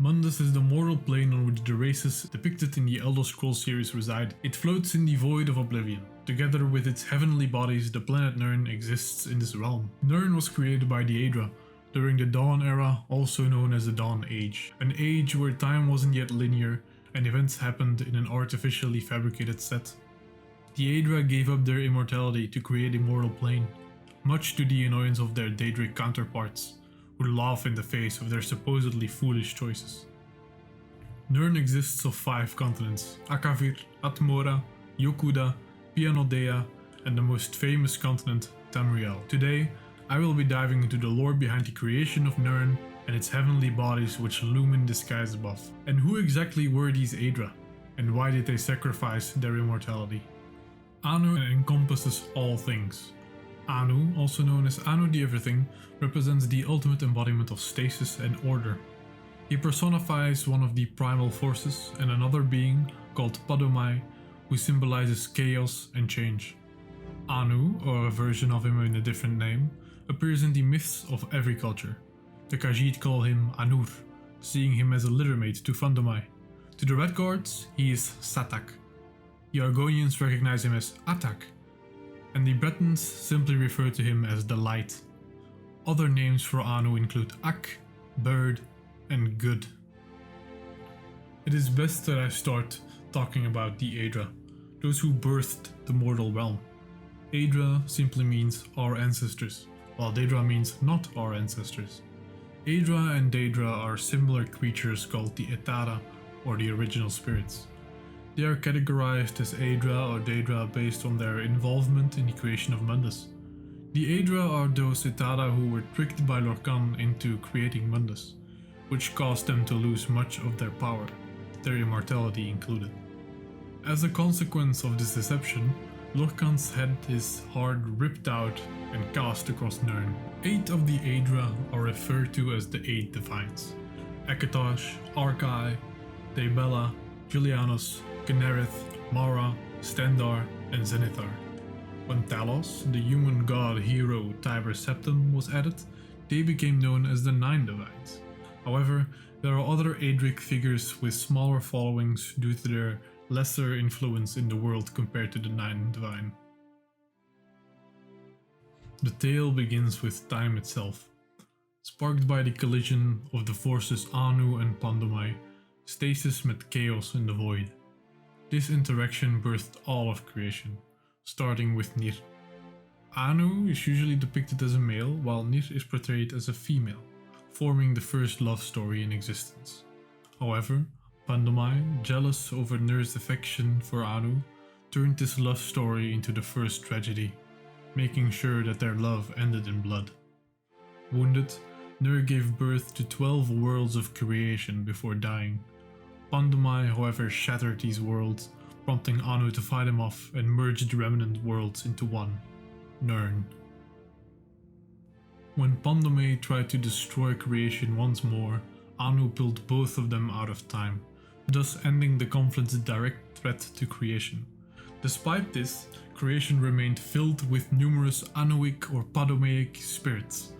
Mundus is the mortal plane on which the races depicted in the Elder Scrolls series reside. It floats in the void of oblivion. Together with its heavenly bodies, the planet Nirn exists in this realm. Nirn was created by the Aedra during the Dawn Era, also known as the Dawn Age, an age where time wasn't yet linear and events happened in an artificially fabricated set. The Aedra gave up their immortality to create a mortal plane, much to the annoyance of their Daedric counterparts, who laugh in the face of their supposedly foolish choices. Nirn exists of 5 continents: Akavir, Atmora, Yokuda, Pianodea, and the most famous continent, Tamriel. Today, I will be diving into the lore behind the creation of Nirn and its heavenly bodies which loom in the skies above. And who exactly were these Aedra, and why did they sacrifice their immortality? Anu encompasses all things. Anu, also known as Anu the Everything, represents the ultimate embodiment of stasis and order. He personifies one of the primal forces and another being called Padomai, who symbolizes chaos and change. Anu, or a version of him in a different name, appears in the myths of every culture. The Khajiit call him Anur, seeing him as a littermate to Fandomai. To the Red Guards, he is Satak. The Argonians recognize him as Atak, and the Bretons simply refer to him as the Light. Other names for Anu include Ak, Bird, and Good. It is best that I start talking about the Aedra, those who birthed the mortal realm. Aedra simply means our ancestors, while Daedra means not our ancestors. Aedra and Daedra are similar creatures called the Etara, or the original spirits. They are categorized as Aedra or Daedra based on their involvement in the creation of Mundus. The Aedra are those Etara who were tricked by Lorkhan into creating Mundus, which caused them to lose much of their power, their immortality included. As a consequence of this deception, Lorkhan's head is hard ripped out and cast across Nirn. 8 of the Aedra are referred to as the 8 Divines: Akatosh, Arkai, Daebella, Julianus, Generith, Mara, Stendar, and Zenithar. When Talos, the human god hero Tiber Septim, was added, they became known as the 9 Divines. However, there are other Aedric figures with smaller followings due to their lesser influence in the world compared to the 9 Divine. The tale begins with time itself. Sparked by the collision of the forces Anu and Pandomai, stasis met chaos in the void. This interaction birthed all of creation, starting with Nir. Anu is usually depicted as a male, while Nir is portrayed as a female, forming the first love story in existence. However, Pandomai, jealous over Nir's affection for Anu, turned this love story into the first tragedy, making sure that their love ended in blood. Wounded, Nir gave birth to 12 worlds of creation before dying. Pandomai, however, shattered these worlds, prompting Anu to fight him off and merge the remnant worlds into one, Nirn. When Pandomai tried to destroy creation once more, Anu pulled both of them out of time, thus ending the conflict's direct threat to creation. Despite this, creation remained filled with numerous Anuic or Padomaic spirits.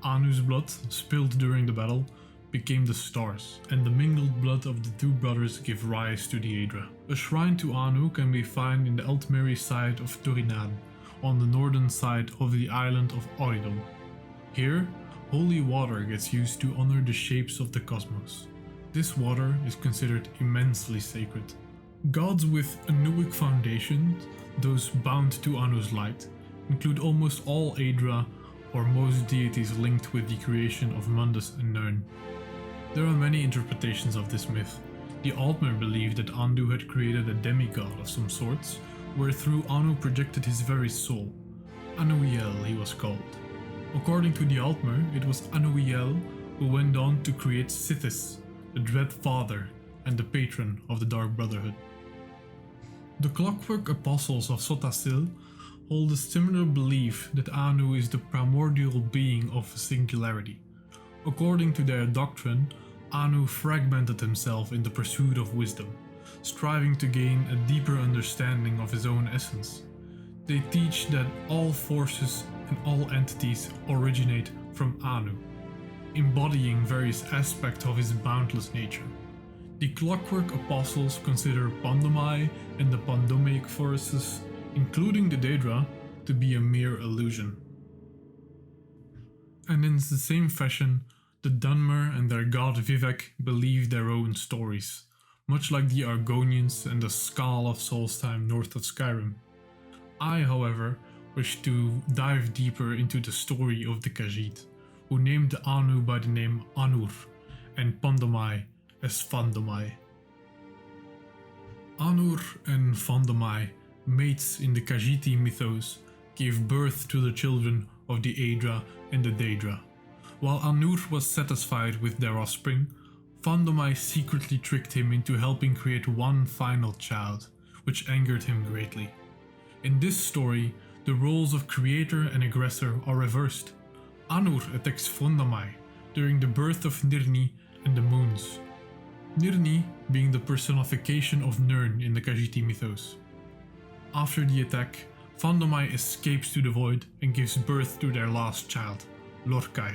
Anu's blood, spilled during the battle, became the stars, and the mingled blood of the 2 brothers gave rise to the Aedra. A shrine to Anu can be found in the Altmeri side of Turinan, on the northern side of the island of Oridon. Here, holy water gets used to honor the shapes of the cosmos. This water is considered immensely sacred. Gods with Anuic foundations, those bound to Anu's light, include almost all Aedra or most deities linked with the creation of Mundus and Nirn. There are many interpretations of this myth. The Altmer believed that Andu had created a demigod of some sorts, wherethrough Anu projected his very soul. Anuiel he was called. According to the Altmer, it was Anuiel who went on to create Sithis, the Dread Father and the patron of the Dark Brotherhood. The Clockwork Apostles of Sotasil hold a similar belief that Anu is the primordial being of singularity. According to their doctrine, Anu fragmented himself in the pursuit of wisdom, striving to gain a deeper understanding of his own essence. They teach that all forces and all entities originate from Anu. embodying various aspects of his boundless nature. The Clockwork Apostles consider Pandomai and the Pandomaic forests, including the Daedra, to be a mere illusion. And in the same fashion, the Dunmer and their god Vivek believe their own stories, much like the Argonians and the Skal of Solstheim north of Skyrim. I, however, wish to dive deeper into the story of the Khajiit, who named the Anu by the name Anur and Pandomai as Fandomai. Anur and Fandomai, mates in the Khajiiti mythos, gave birth to the children of the Aedra and the Daedra. While Anur was satisfied with their offspring, Fandomai secretly tricked him into helping create one final child, which angered him greatly. In this story, the roles of creator and aggressor are reversed. Anur attacks Fandomai during the birth of Nirni and the moons. Nirni being the personification of Nirn in the Khajiiti mythos. After the attack, Fandomai escapes to the void and gives birth to their last child, Lorkai.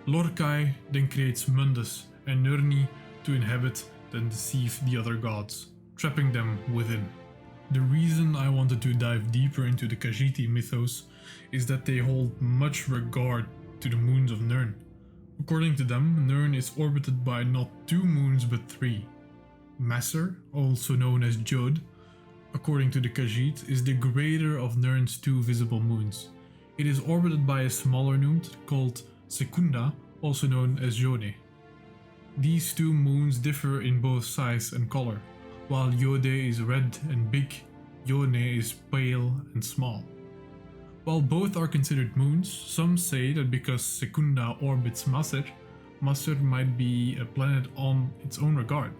Lorkai then creates Mundus and Nirni to inhabit and deceive the other gods, trapping them within. The reason I wanted to dive deeper into the Khajiiti mythos is that they hold much regard to the moons of Nirn. According to them, Nirn is orbited by not 2 moons but 3. Masser, also known as Jod, according to the Khajiit, is the greater of Nirn's 2 visible moons. It is orbited by a smaller moon called Secunda, also known as Yone. These 2 moons differ in both size and color. While Yode is red and big, Yone is pale and small. While both are considered moons, some say that because Secunda orbits Masser, Masser might be a planet on its own regard.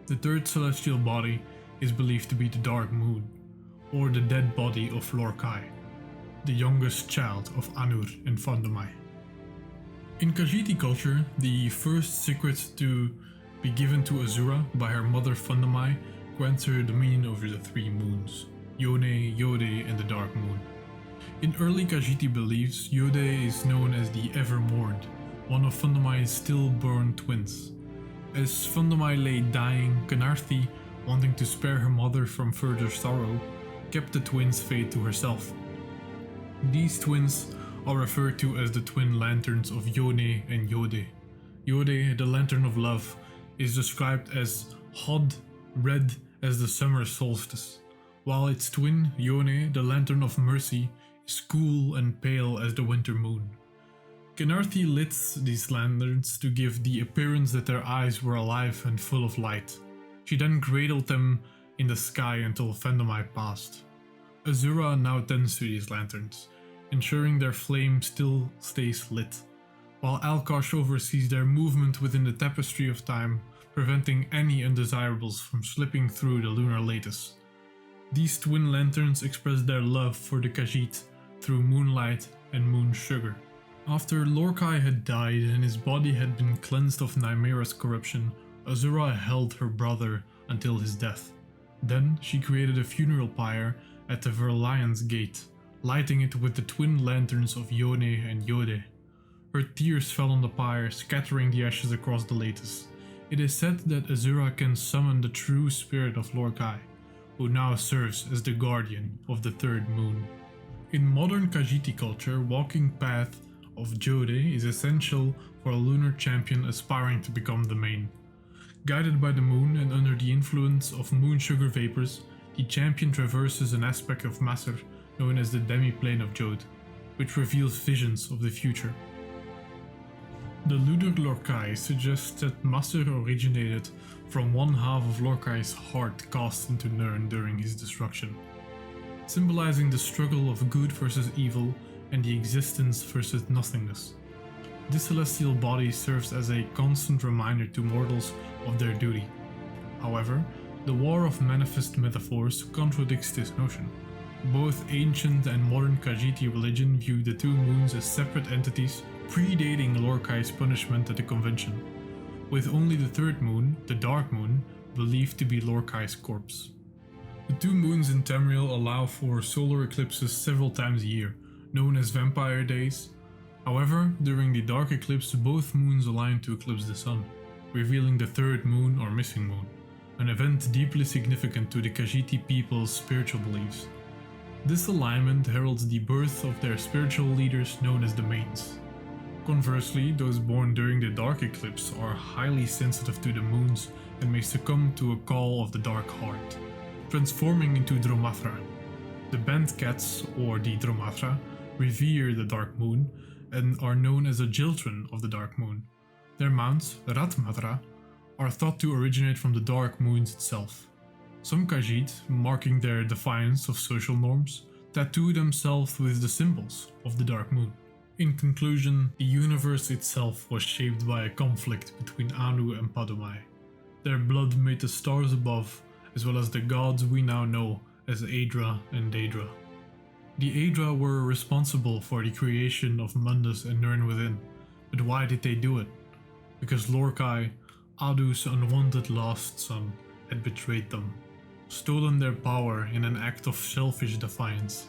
The third celestial body is believed to be the Dark Moon, or the dead body of Lorkai, the youngest child of Anur and Fandomai. In Khajiiti culture, the first secret to be given to Azura by her mother Fandomai grants her dominion over the 3 moons, Yone, Yode and the Dark Moon. In early Khajiiti beliefs, Yode is known as the Ever-Mourned, one of Fandomai's stillborn twins. As Fandomai lay dying, Khenarthi, wanting to spare her mother from further sorrow, kept the twins' fate to herself. These twins are referred to as the twin lanterns of Yone and Yode. Yode, the lantern of love, is described as hot red as the summer solstice, while its twin, Yone, the lantern of mercy, is cool and pale as the winter moon. Khenarthi lit these lanterns to give the appearance that their eyes were alive and full of light. She then cradled them in the sky until Fandomai passed. Azura now tends to these lanterns, ensuring their flame still stays lit, while Alkosh oversees their movement within the tapestry of time, preventing any undesirables from slipping through the lunar lattice. These twin lanterns express their love for the Khajiit through moonlight and moon sugar. After Lorkai had died and his body had been cleansed of Nymera's corruption, Azura held her brother until his death. Then she created a funeral pyre at the Verlion's gate, lighting it with the twin lanterns of Yone and Yode. Her tears fell on the pyre, scattering the ashes across the lattice. It is said that Azura can summon the true spirit of Lorkai, who now serves as the guardian of the 3rd moon. In modern Khajiiti culture, walking path of Jode is essential for a lunar champion aspiring to become the main. Guided by the moon and under the influence of moon sugar vapors, the champion traverses an aspect of Masser known as the demi-plane of Jode, which reveals visions of the future. The lunar Lorkai suggests that Masser originated from one half of Lorkai's heart cast into Nirn during his destruction, symbolizing the struggle of good versus evil and the existence versus nothingness. This celestial body serves as a constant reminder to mortals of their duty. However, the war of manifest metaphors contradicts this notion. Both ancient and modern Khajiiti religion view the 2 moons as separate entities predating Lorkai's punishment at the convention, with only the 3rd moon, the Dark Moon, believed to be Lorkai's corpse. The 2 moons in Tamriel allow for solar eclipses several times a year, known as Vampire Days. However, during the dark eclipse, both moons aligned to eclipse the sun, revealing the third moon or missing moon, an event deeply significant to the Khajiit people's spiritual beliefs. This alignment heralds the birth of their spiritual leaders known as the Mains. Conversely, those born during the dark eclipse are highly sensitive to the moons and may succumb to a call of the dark heart, transforming into Dromathra. The Bandcats, or the Dromathra, revere the dark moon and are known as the children of the dark moon. Their mounts, Ratmatra, are thought to originate from the dark moons itself. Some Khajiit, marking their defiance of social norms, tattoo themselves with the symbols of the dark moon. In conclusion, the universe itself was shaped by a conflict between Anu and Padumai. Their blood made the stars above, as well as the gods we now know as Aedra and Daedra. The Aedra were responsible for the creation of Mundus and Nirn within, but why did they do it? Because Lorkai, Adu's unwanted lost son, had betrayed them, stolen their power in an act of selfish defiance,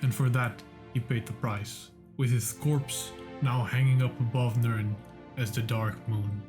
and for that he paid the price, with his corpse now hanging up above Nirn as the Dark Moon.